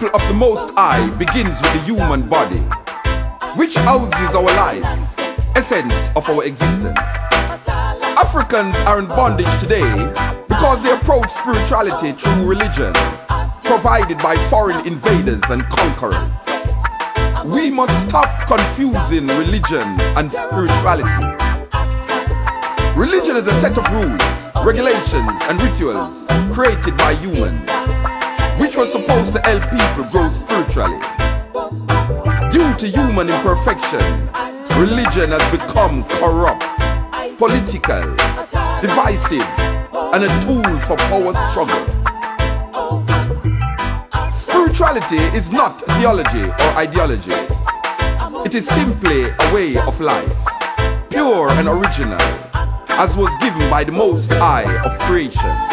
temple of the Most High begins with the human body, which houses our life, essence of our existence. Africans are in bondage today because they approach spirituality through religion, provided by foreign invaders and conquerors. We must stop confusing religion and spirituality. Religion is a set of rules, regulations, and rituals created by humans, which were supposed to help people grow spiritually. Due to human imperfection, religion has become corrupt, political, divisive, and a tool for power struggle. Spirituality is not theology or ideology. It is simply a way of life, pure and original, as was given by the Most High of creation.